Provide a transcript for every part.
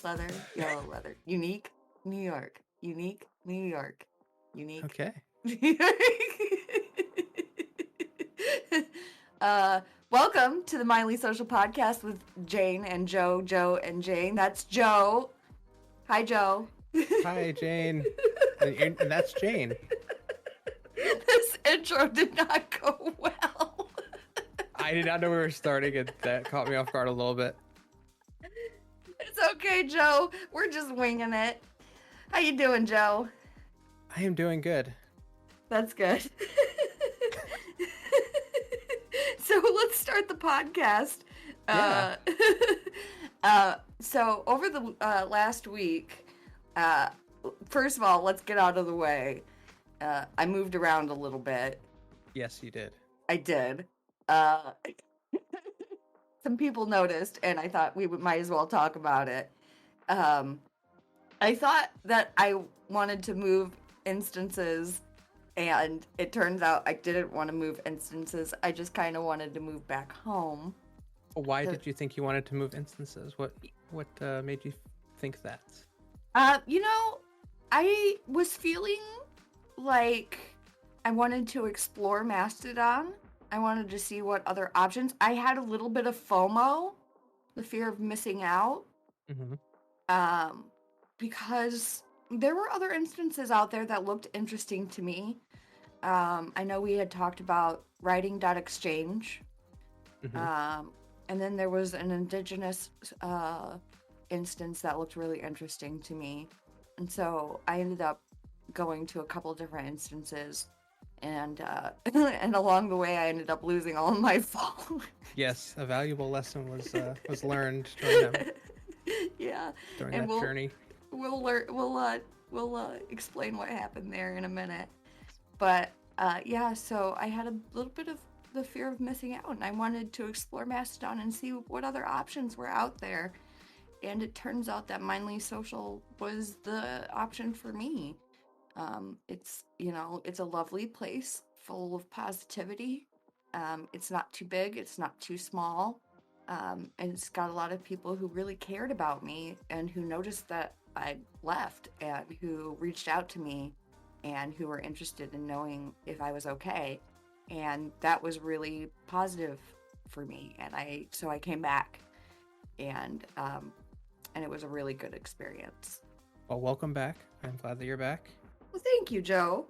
leather, yellow leather. Unique, New York. Unique, New York. Unique. Okay. Welcome to the Mindly.Social podcast with Jane and Joe and Jane. That's Joe. Hi, Joe. Hi, Jane. And that's Jane. This intro did not go well. I did not know we were starting, and that caught me off guard a little bit. It's okay, Joe. We're just winging it. How you doing, Joe? I am doing good. That's good. So let's start the podcast. Yeah. So over the last week, first of all, let's get out of the way. I moved around a little bit. Yes, you did. I did. Some people noticed, and I thought we might as well talk about it. I thought that I wanted to move instances, and it turns out I didn't want to move instances. I just kind of wanted to move back home. Why did you think you wanted to move instances? What made you think that? I was feeling like I wanted to explore Mastodon. I wanted to see what other options. I had a little bit of FOMO, the fear of missing out, because there were other instances out there that looked interesting to me. I know we had talked about writing.exchange, and then there was an indigenous instance that looked really interesting to me. And so I ended up going to a couple different instances, and and along the way I ended up losing all of my followers. Yes, a valuable lesson was learned during that, journey. We'll explain what happened there in a minute. But so I had a little bit of the fear of missing out, and I wanted to explore Mastodon and see what other options were out there. And it turns out that Mindly.Social was the option for me. It's a lovely place full of positivity. It's not too big, it's not too small. And it's got a lot of people who really cared about me and who noticed that I left and who reached out to me and who were interested in knowing if I was okay. And that was really positive for me. And I came back, and it was a really good experience. Well, welcome back. I'm glad that you're back. Well, thank you, Joe.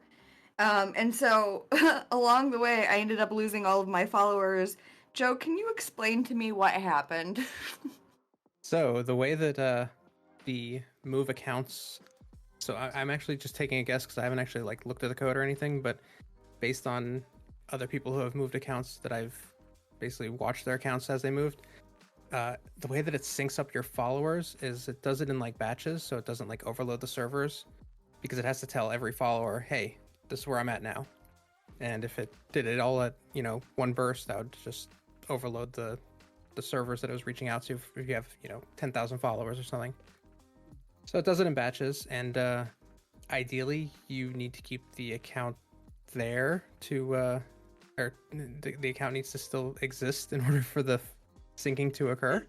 And so along the way, I ended up losing all of my followers. Joe, can you explain to me what happened? So the way that the move accounts, so I'm actually just taking a guess because I haven't actually looked at the code or anything, but based on other people who have moved accounts that I've basically watched their accounts as they moved, the way that it syncs up your followers is it does it in batches, so it doesn't overload the servers, because it has to tell every follower, hey, this is where I'm at now. And if it did it all at one burst, that would just overload the servers that it was reaching out to if you have 10,000 followers or something. So it does it in batches, and ideally you need to keep the account there to or the account needs to still exist in order for the syncing to occur.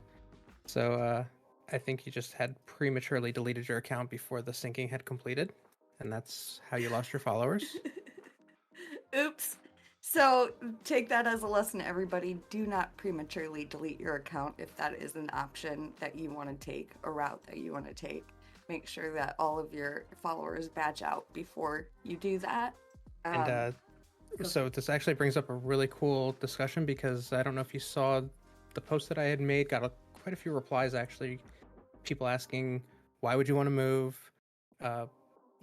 So I think you just had prematurely deleted your account before the syncing had completed, and that's how you lost your followers. Oops. So take that as a lesson, everybody. Do not prematurely delete your account if that is an option that you want to take, a route that you want to take. Make sure that all of your followers batch out before you do that. And so this actually brings up a really cool discussion, because I don't know if you saw the post that I had made, got quite a few replies actually. People asking, why would you want to move?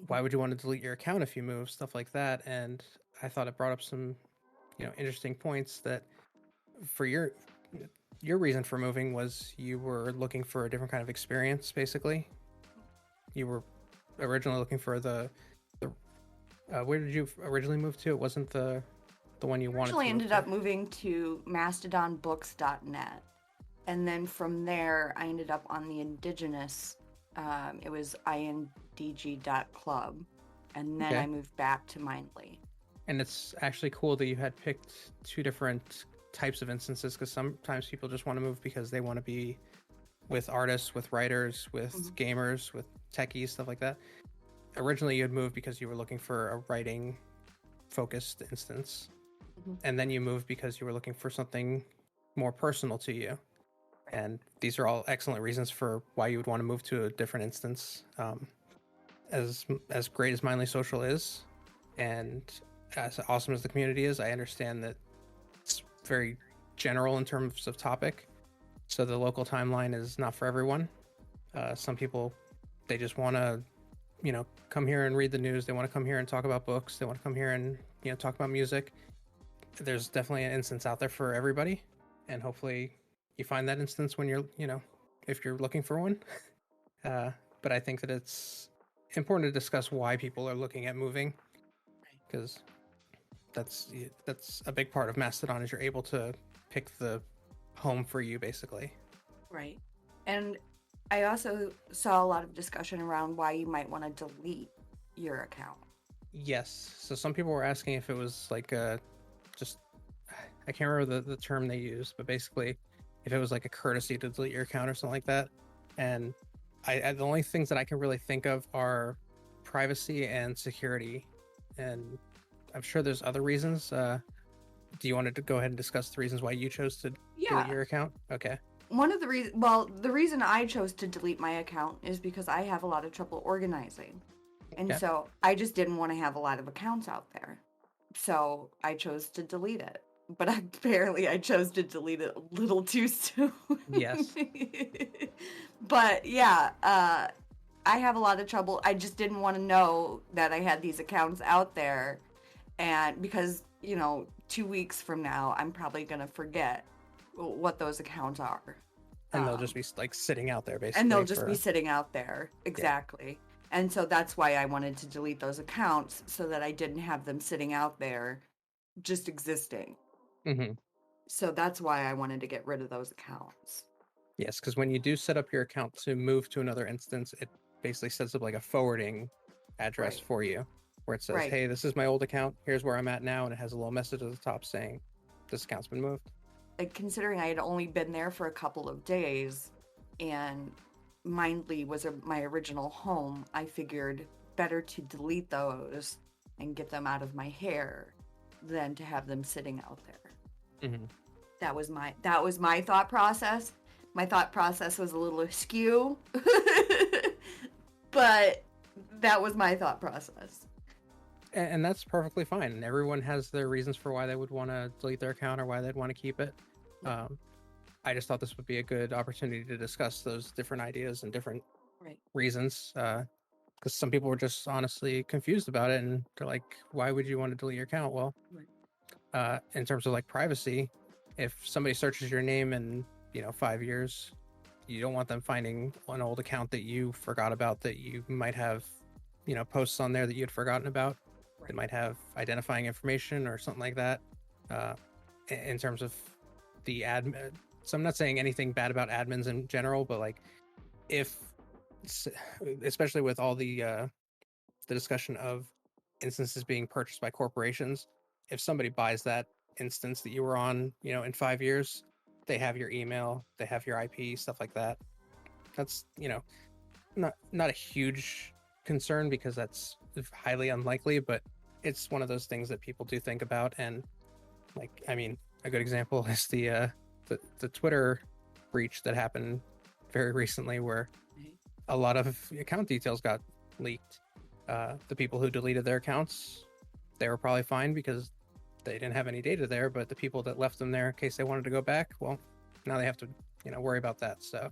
Why would you want to delete your account if you move? Stuff like that. And I thought it brought up some, interesting points, that for your reason for moving was you were looking for a different kind of experience, basically. You were originally looking for the where did you originally move to? It wasn't the one you wanted to move ended up moving to mastodonbooks.net. And then from there, I ended up on the indigenous, it was indg.club. And then I moved back to Mindly. And it's actually cool that you had picked two different types of instances, because sometimes people just want to move because they want to be with artists, with writers, with gamers, with techies, stuff like that. Originally, you had moved because you were looking for a writing focused instance, and then you moved because you were looking for something more personal to you. And these are all excellent reasons for why you would want to move to a different instance. As great as Mindly.Social is, and as awesome as the community is, I understand that it's very general in terms of topic. So the local timeline is not for everyone. Some people, they just want to, come here and read the news. They want to come here and talk about books. They want to come here and, talk about music. There's definitely an instance out there for everybody. And hopefully you find that instance when you're, if you're looking for one. But I think that it's important to discuss why people are looking at moving, because that's a big part of Mastodon is you're able to pick the home for you, basically. Right. And I also saw a lot of discussion around why you might want to delete your account. Yes. So some people were asking if it was like just, I can't remember the term they used, but basically if it was like a courtesy to delete your account or something like that. And I the only things that I can really think of are privacy and security. And I'm sure there's other reasons. Do you want to go ahead and discuss the reasons why you chose to delete your account? Okay. One of the the reason I chose to delete my account is because I have a lot of trouble organizing. And so I just didn't want to have a lot of accounts out there. So I chose to delete it. But apparently I chose to delete it a little too soon. Yes. But yeah, I have a lot of trouble. I just didn't want to know that I had these accounts out there. And because, 2 weeks from now, I'm probably going to forget what those accounts are. And they'll just be like sitting out there, basically. And they'll just be sitting out there. Exactly. Yeah. And so that's why I wanted to delete those accounts, so that I didn't have them sitting out there just existing. Mm-hmm. So that's why I wanted to get rid of those accounts. Yes, because when you do set up your account to move to another instance, it basically sets up like a forwarding address for you, where it says, hey, this is my old account, here's where I'm at now, and it has a little message at the top saying this account's been moved. Like, considering I had only been there for a couple of days and Mindly was my original home, I figured better to delete those and get them out of my hair than to have them sitting out there. Mm-hmm. That was my thought process. My thought process was a little askew, but that was my thought process. And that's perfectly fine. And everyone has their reasons for why they would want to delete their account or why they'd want to keep it. I just thought this would be a good opportunity to discuss those different ideas and different reasons. Because some people were just honestly confused about it, and they're like, why would you want to delete your account? Well, in terms of like privacy, if somebody searches your name in 5 years, you don't want them finding an old account that you forgot about, that you might have posts on there that you had forgotten about. It might have identifying information or something like that. In terms of the admin, so I'm not saying anything bad about admins in general, but like especially with all the discussion of instances being purchased by corporations, if somebody buys that instance that you were on, in 5 years, they have your email, they have your IP, stuff like that. That's not a huge concern, because that's highly unlikely, but it's one of those things that people do think about. And like, I mean, a good example is the Twitter breach that happened very recently, where a lot of account details got leaked. The people who deleted their accounts, they were probably fine because they didn't have any data there, but the people that left them there in case they wanted to go back, well, now they have to worry about that. So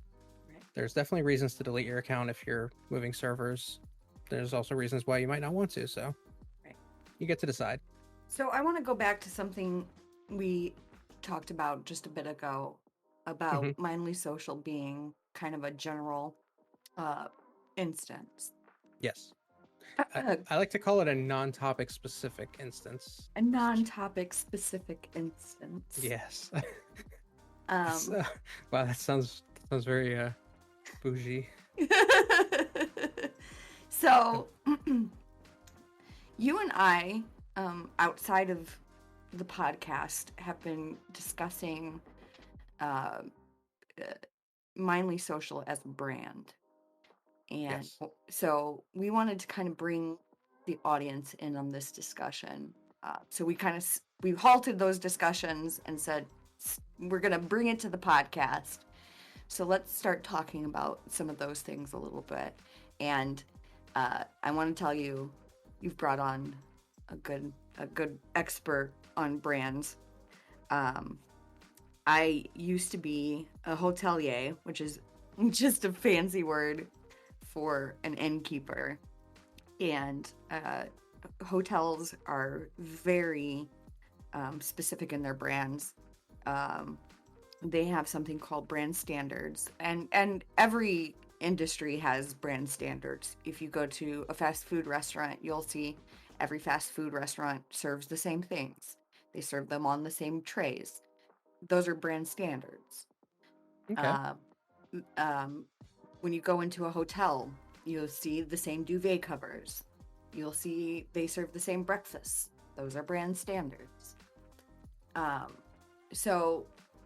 there's definitely reasons to delete your account if you're moving servers. There's also reasons why you might not want to, so you get to decide. So I want to go back to something we talked about just a bit ago, about Mindly.Social being kind of a general instance. Yes. I like to call it a non-topic specific instance. A non-topic specific instance. Yes. So, wow, that sounds very bougie. So you and I, outside of the podcast, have been discussing Mindly.Social as a brand. And Yes. so we wanted to kind of bring the audience in on this discussion. So we halted those discussions and said, we're going to bring it to the podcast. So let's start talking about some of those things a little bit. And I want to tell you, you've brought on a good expert on brands. I used to be a hotelier, which is just a fancy word for an innkeeper. And hotels are very specific in their brands. They have something called brand standards, and every industry has brand standards. If you go to a fast food restaurant, you'll see every fast food restaurant serves the same things. They serve them on the same trays. Those are brand standards. Okay. Uh, when you go into a hotel, you'll see the same duvet covers. You'll see they serve the same breakfasts. Those are brand standards. So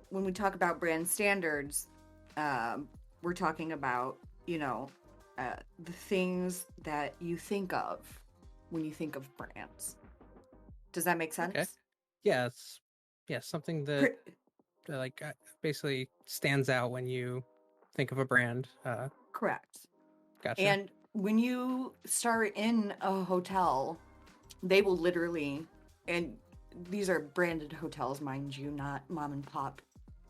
when we talk about brand standards, we're talking about, the things that you think of when you think of brands. Does that make Okay. sense? Yeah, it's something that basically stands out when you think of a brand. Correct. Gotcha. And when you start in a hotel, they will literally, and these are branded hotels, mind you, not mom and pop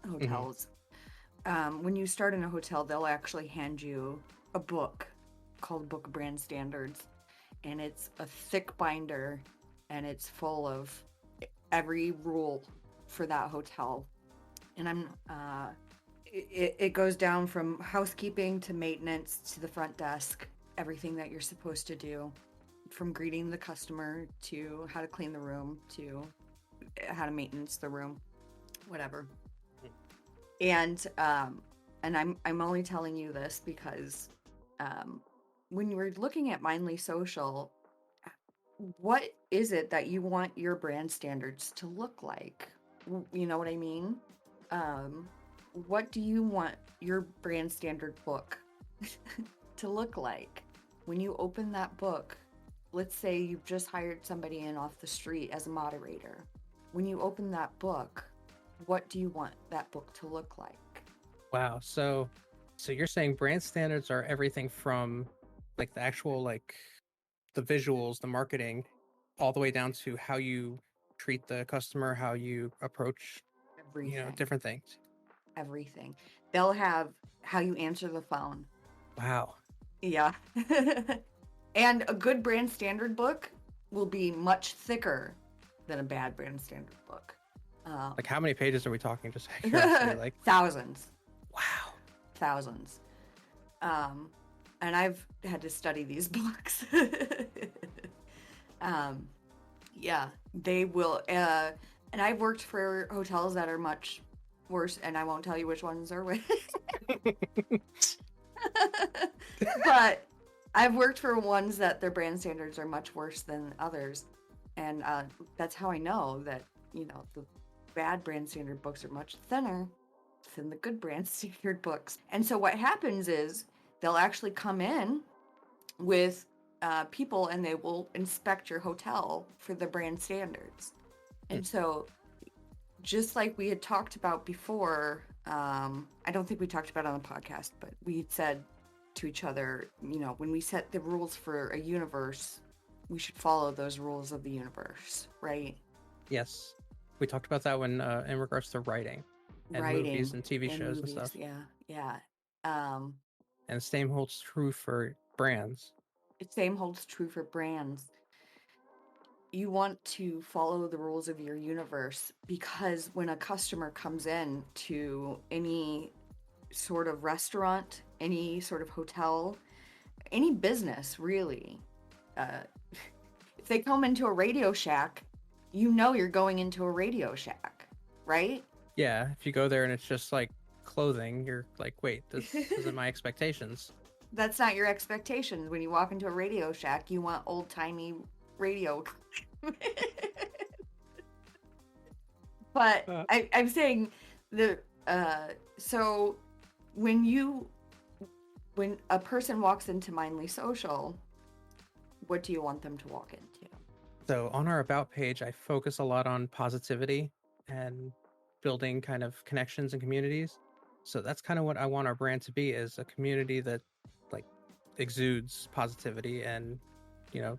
hotels. When you start in a hotel, they'll actually hand you a book called Book of Brand Standards, and it's a thick binder, and it's full of every rule for that hotel. And it goes down from housekeeping to maintenance to the front desk, everything that you're supposed to do, from greeting the customer to how to clean the room to how to maintenance the room, whatever. And I'm only telling you this because when you were looking at Mindly.Social, what is it that you want your brand standards to look like? You know what I mean? What do you want your brand standard book to look like? When you open that book, let's say you've just hired somebody in off the street as a moderator. When you open that book, what do you want that book to look like? Wow. So you're saying brand standards are everything from like the actual the visuals, the marketing, all the way down to how you treat the customer, how you approach, Everything. different things. Everything. They'll have how you answer the phone. Wow. Yeah. And a good brand standard book will be much thicker than a bad brand standard book. Like how many pages are we talking? Just out of curiosity. Like Thousands. wow. Thousands. And I've had to study these books. Yeah, they will. And I've worked for hotels that are much worse, and I won't tell you which ones are which. But I've worked for ones that their brand standards are much worse than others. And that's how I know that, the bad brand standard books are much thinner than the good brand standard books. And so what happens is they'll actually come in with people and they will inspect your hotel for the brand standards. And so just like we had talked about before, I don't think we talked about it on the podcast, but we said to each other, when we set the rules for a universe, we should follow those rules of the universe, right? Yes. We talked about that when in regards to writing and movies and TV shows and stuff. Yeah. And the same holds true for brands. The same holds true for brands. You want to follow the rules of your universe because when a customer comes in to any sort of restaurant, any sort of hotel, any business really, if they come into a Radio Shack, you're going into a Radio Shack, right? Yeah, if you go there and it's just like clothing, you're like, wait, this isn't my expectations. That's not your expectations. When you walk into a Radio Shack, you want old-timey radio. But I'm saying so when a person walks into Mindly.Social, what do you want them to walk into? So on our About page, I focus a lot on positivity and building kind of connections and communities. So that's kind of what I want our brand to be, is a community that like exudes positivity and, you know,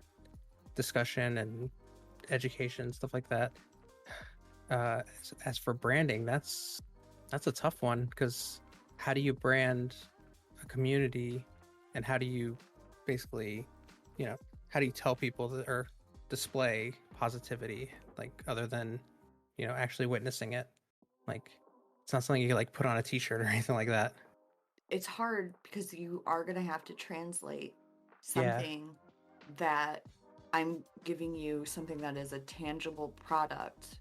discussion and education, stuff like that. As for branding, that's a tough one, because how do you brand a community, and how do you basically, you know, how do you tell people that, or display positivity, like other than, you know, actually witnessing it? Like, it's not something you can like put on a t-shirt or anything like that. It's hard because you are going to have to translate Yeah. something that I'm giving you, something that is a tangible product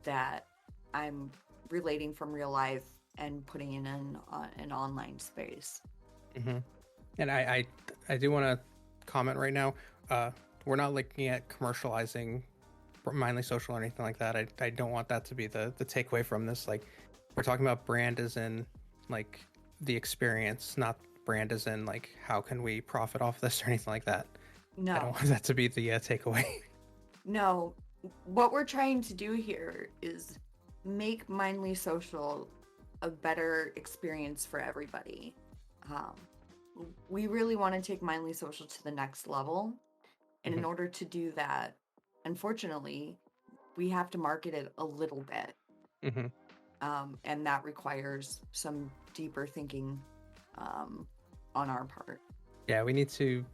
that I'm relating from real life and putting in an online space. Mm-hmm. And I do want to comment right now. We're not looking at commercializing Mindly.Social or anything like that. I don't want that to be the takeaway from this. Like, we're talking about brand as in like the experience, not brand as in like how can we profit off this or anything like that. I don't No, want that to be the takeaway. no. What we're trying to do here is make Mindly.Social a better experience for everybody. Um, we really want to take Mindly.Social to the next level. And in Mm-hmm. order to do that, unfortunately, we have to market it a little bit. Mm-hmm. And that requires some deeper thinking on our part. Yeah, we need to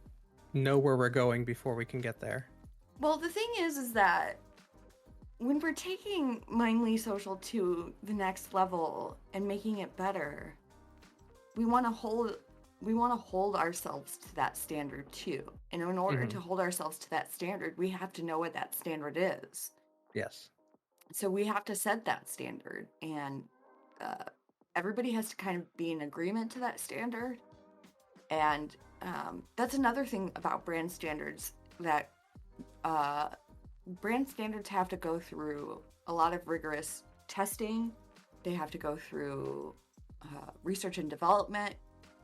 know where we're going before we can get there. Well, the thing is that when we're taking Mindly.Social to the next level and making it better, we want to hold ourselves to that standard too. And in order Mm-hmm. to hold ourselves to that standard, we have to know what that standard is. Yes. So we have to set that standard, and uh, everybody has to kind of be in agreement to that standard. And that's another thing about brand standards, that uh, brand standards have to go through a lot of rigorous testing. They have to go through research and development.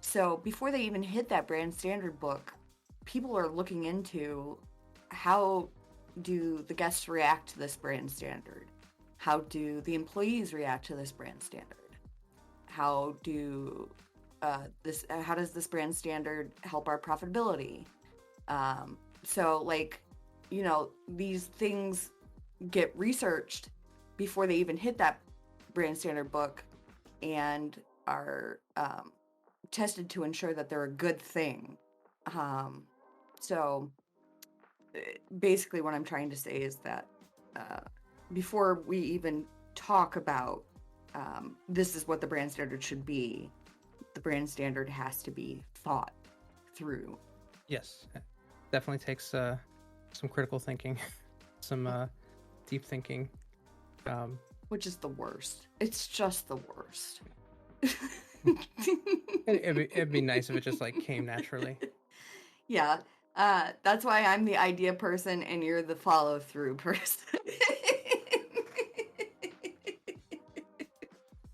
So before they even hit that brand standard book, people are looking into how do the guests react to this brand standard? How do the employees react to this brand standard? How does this brand standard help our profitability? So like, these things get researched before they even hit that brand standard book, and are tested to ensure that they're a good thing. So basically what I'm trying to say is that uh, before we even talk about this is what the brand standard should be, the brand standard has to be thought through. Yes. Definitely takes some critical thinking, some deep thinking. Which is the worst. It's just the worst. It'd be nice if it just like came naturally. Yeah. That's why I'm the idea person and you're the follow through person.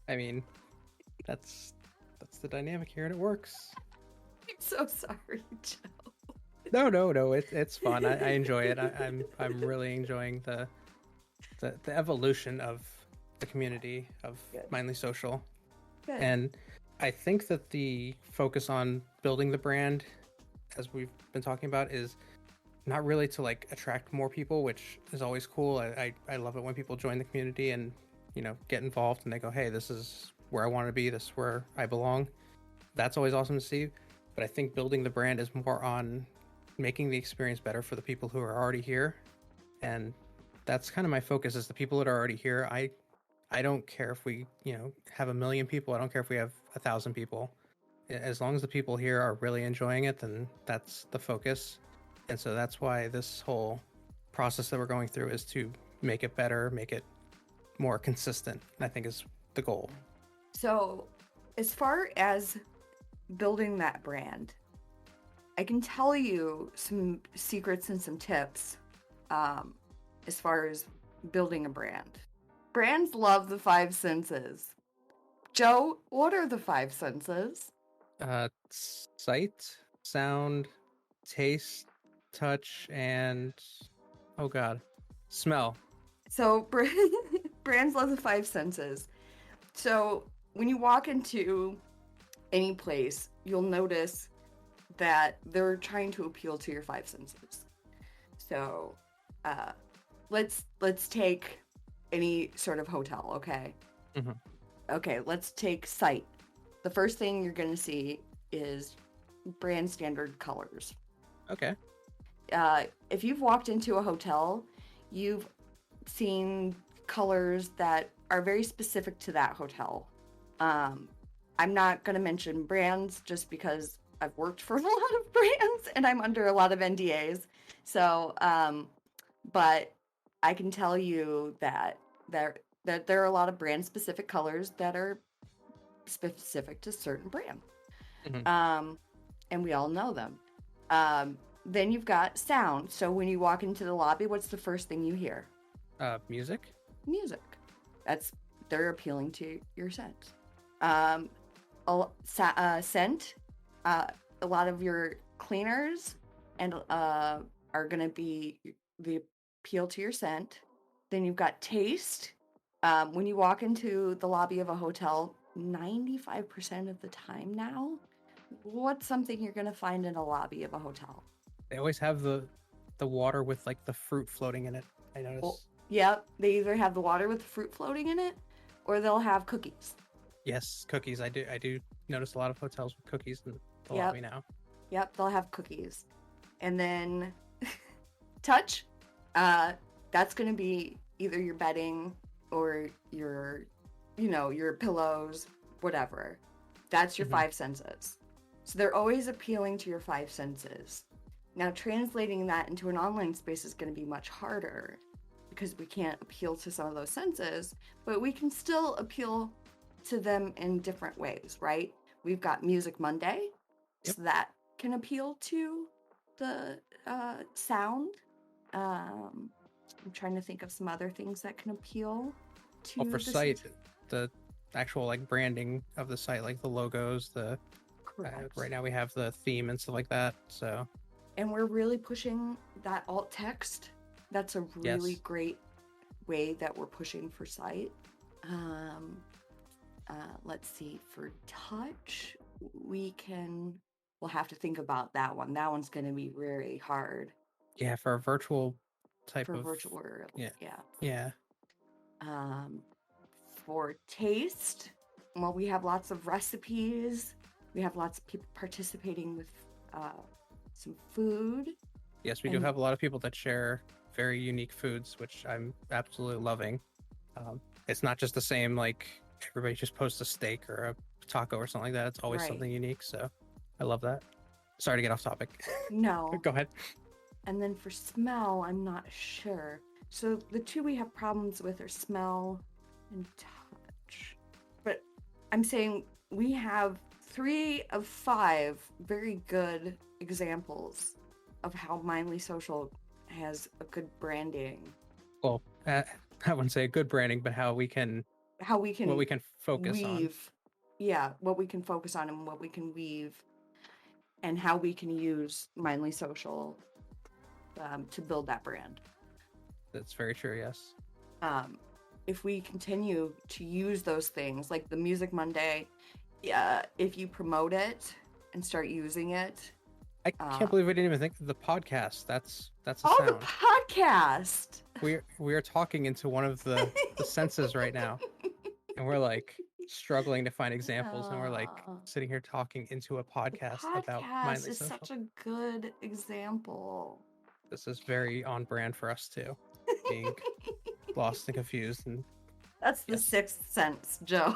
I mean, that's the dynamic here, and it works. I'm so sorry, Joe. No. It's fun. I enjoy it. I'm really enjoying the evolution of the community of Good. Mindly.Social. Good. And I think that the focus on building the brand, as we've been talking about, is not really to like attract more people, which is always cool. I love it when people join the community and, you know, get involved and they go, hey, this is where I want to be, this is where I belong. That's always awesome to see. But I think building the brand is more on making the experience better for the people who are already here. And that's kind of my focus, is the people that are already here. I don't care if we, you know, have 1 million people. I don't care if we have 1,000 people. As long as the people here are really enjoying it, then that's the focus. And so that's why this whole process that we're going through is to make it better, make it more consistent, I think is the goal. So, as far as building that brand, I can tell you some secrets and some tips as far as building a brand. Brands love the five senses: Joe, what are the five senses? Sight, sound, taste, touch, and oh god, smell. So brands love the five senses. So when you walk into any place, you'll notice that they're trying to appeal to your five senses. So uh, let's take any sort of hotel, okay? Mm-hmm. Okay, let's take sight. The first thing you're going to see is brand standard colors. Okay. If you've walked into a hotel, you've seen colors that are very specific to that hotel. I'm not going to mention brands just because I've worked for a lot of brands and I'm under a lot of NDAs. So, but I can tell you that there are a lot of brand specific colors that are specific to certain brand. Mm-hmm. And we all know them. Then you've got sound. So when you walk into the lobby, what's the first thing you hear? Music. Music. They're appealing to your sense. Scent. A lot of your cleaners and are gonna be the appeal to your scent. Then you've got taste. When you walk into the lobby of a hotel, 95% of the time now, what's something you're gonna find in a lobby of a hotel? They always have the water with like the fruit floating in it. I notice. Well, yep, they either have the water with the fruit floating in it, or they'll have cookies. Yes, cookies. I do notice a lot of hotels with cookies in the Yep. lobby now. Yep, they'll have cookies. And then touch, that's going to be either your bedding or your pillows, whatever. That's your five senses. So they're always appealing to your five senses. Now, translating that into an online space is going to be much harder because we can't appeal to some of those senses, but we can still appeal to them in different ways, right? We've got Music Monday, so that can appeal to the sound. I'm trying to think of some other things that can appeal to for sight, the actual like branding of the site, like the logos, right now we have the theme and stuff like that. So, and we're really pushing that alt text. That's a really great way that we're pushing for sight. Let's see, for touch, we'll have to think about that one. That one's going to be very hard. Yeah, for a virtual type for of virtual world. Yeah. For taste, well, we have lots of recipes. We have lots of people participating with some food. Yes, we do have a lot of people that share very unique foods, which I'm absolutely loving. It's not just the same, like everybody just posts a steak or a taco or something like that. It's always something unique. So I love that. Sorry to get off topic. No. Go ahead. And then for smell, I'm not sure. So the two we have problems with are smell and touch. But I'm saying we have 3 of 5 very good examples of how Mindly.Social has a good branding. Well, I wouldn't say good branding, but what we can focus on. Yeah, what we can focus on and what we can weave, and how we can use Mindly.Social to build that brand. That's very true, yes. If we continue to use those things, like the Music Monday, if you promote it and start using it. I can't believe we didn't even think of the podcast. That's a sound. The podcast! We are talking into one of the senses right now. And we're like struggling to find examples, and we're like sitting here talking into a podcast about Mindly.Social. Is such a good example. This is very on brand for us too, being lost and confused. And that's the sixth sense, Joe.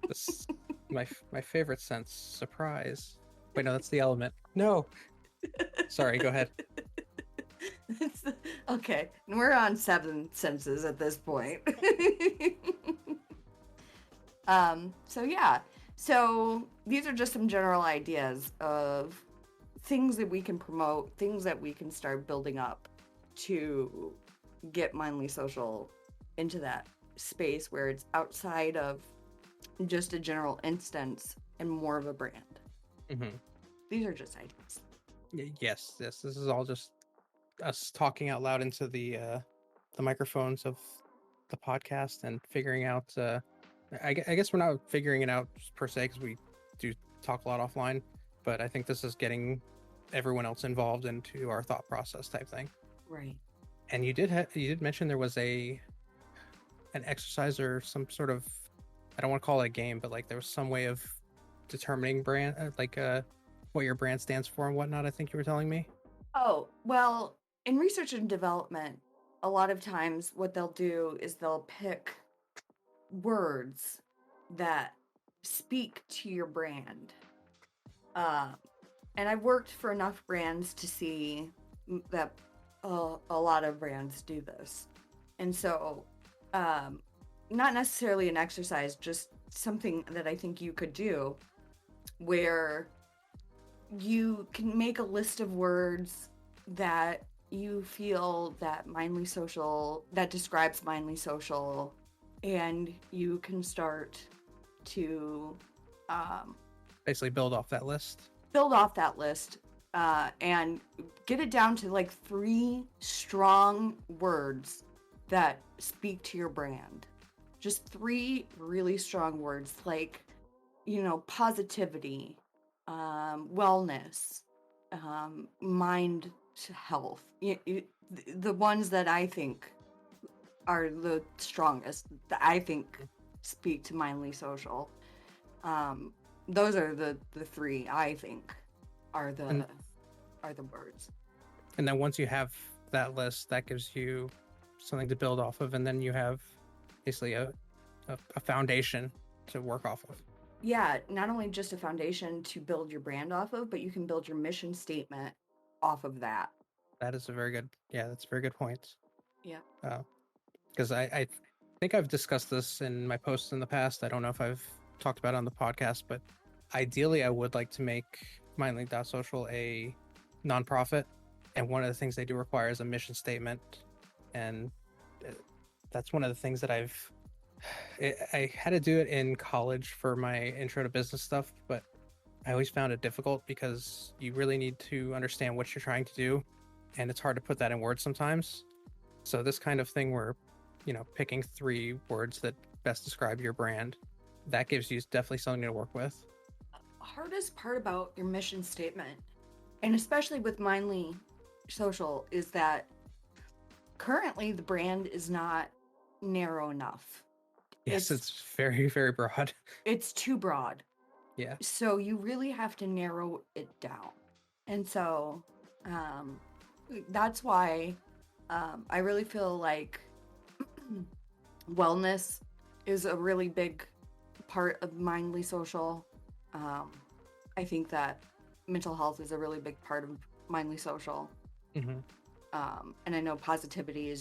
This my favorite sense, surprise. Wait, no, that's the element. No. Sorry, go ahead. Okay, we're on 7 senses at this point. So these are just some general ideas of things that we can promote, things that we can start building up to get Mindly.Social into that space where it's outside of just a general instance and more of a brand. Mm-hmm. These are just ideas. Yes. This is all just us talking out loud into the microphones of the podcast and figuring out. I guess we're not figuring it out per se because we do talk a lot offline, but I think this is getting everyone else involved into our thought process type thing. Right. And you did mention there was an exercise or some sort of, I don't want to call it a game, but like there was some way of determining brand, what your brand stands for and whatnot. I think you were telling me. Oh, well, in research and development, a lot of times what they'll do is they'll pick words that speak to your brand. And I've worked for enough brands to see that a lot of brands do this. And so, not necessarily an exercise, just something that I think you could do where you can make a list of words that you feel that Mindly.Social, that describes Mindly.Social, and you can start to Basically, build off that list. And get it down to like 3 strong words that speak to your brand. Just 3 really strong words, like, positivity, wellness, mind health. The ones that I think are the strongest, that I think speak to Mindly.Social. Those are the 3 I think are the words. And then once you have that list, that gives you something to build off of, and then you have basically a foundation to work off of. Yeah, not only just a foundation to build your brand off of, but you can build your mission statement off of that. That's a very good point. Yeah. Because I think I've discussed this in my posts in the past. I don't know if I've talked about it on the podcast, but ideally I would like to make Mindly.Social a nonprofit, and one of the things they do require is a mission statement, and that's one of the things that I had to do it in college for my intro to business stuff, but I always found it difficult because you really need to understand what you're trying to do, and it's hard to put that in words sometimes. So this kind of thing where, picking 3 words that best describe your brand, that gives you definitely something to work with. Hardest part about your mission statement, and especially with Mindly.Social, is that currently the brand is not narrow enough. Yes, it's very, very broad. It's too broad. Yeah. So you really have to narrow it down. And so that's why I really feel like wellness is a really big part of Mindly.Social. I think that mental health is a really big part of Mindly.Social. Mm-hmm. And I know positivity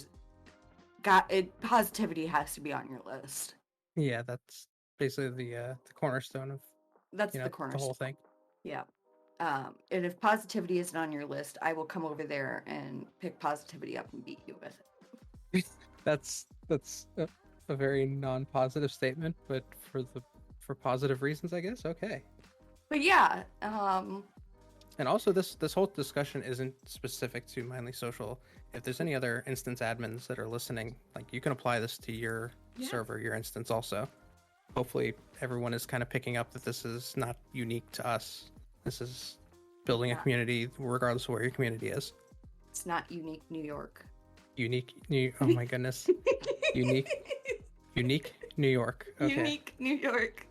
positivity has to be on your list. Yeah, that's basically the cornerstone of the cornerstone. The whole thing. Yeah. And if positivity isn't on your list, I will come over there and pick positivity up and beat you with it. That's a very non-positive statement, but for positive reasons, I guess. Okay. But yeah. And also, this whole discussion isn't specific to Mindly.Social. If there's any other instance admins that are listening, like, you can apply this to your server, your instance also. Hopefully everyone is kind of picking up that this is not unique to us. This is building a community regardless of where your community is. It's not unique New York. Oh my goodness. Unique New York. Okay. Unique New York.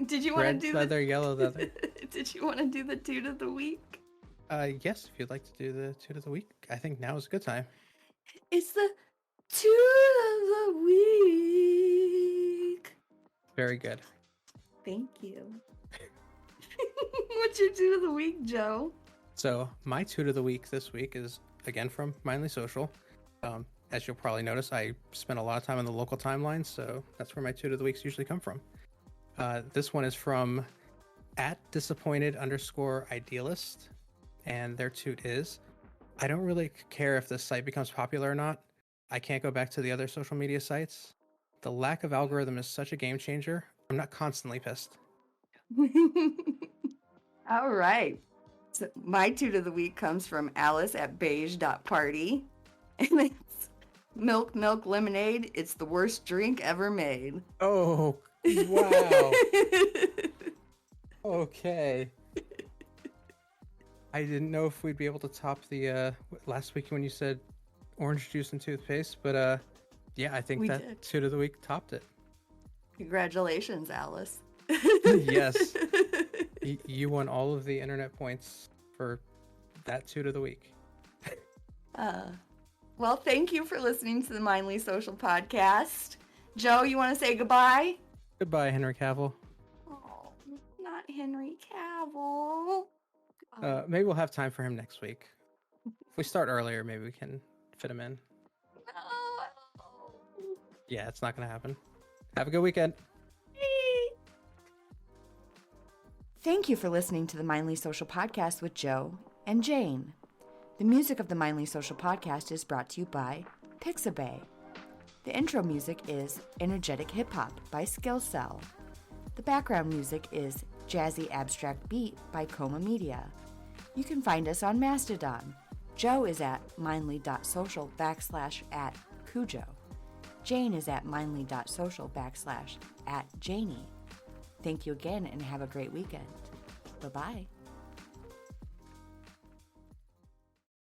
Did you want to do leather, yellow leather? Did you want to do the Toot of the week? Yes, if you'd like to do the Toot of the week, I think now is a good time. It's the Toot of the week. Very good. Thank you. What's your Toot of the week, Joe? So my Toot of the week this week is again from Mindly.Social. As you'll probably notice, I spent a lot of time on the local timeline, so that's where my Toot of the weeks usually come from. This one is from @disappointed_idealist, and their toot is, I don't really care if this site becomes popular or not. I can't go back to the other social media sites. the lack of algorithm is such a game changer. I'm not constantly pissed. All right. So my toot of the week comes from Alice at beige.party. And it's milk lemonade. It's the worst drink ever made. Oh, wow. Okay. I didn't know if we'd be able to top the last week when you said orange juice and toothpaste, but yeah, I think We that did. toot of the week topped it. Congratulations, Alice. Yes. You won all of the internet points for that toot of the week. Well, thank you for listening to the Mindly.Social podcast. Joe, you want to say goodbye? Goodbye, Henry Cavill. Oh, not Henry Cavill. Maybe we'll have time for him next week. If we start earlier, maybe we can fit him in. No. Yeah, it's not going to happen. Have a good weekend. Thank you for listening to the Mindly.Social podcast with Joe and Jane. The music of the Mindly.Social podcast is brought to you by Pixabay. The intro music is Energetic Hip Hop by Skillcell. The background music is Jazzy Abstract Beat by Coma Media. You can find us on Mastodon. Joe is at Mindly.Social /@Cujo. Jane is at Mindly.Social /@Janie. Thank you again and have a great weekend. Bye-bye.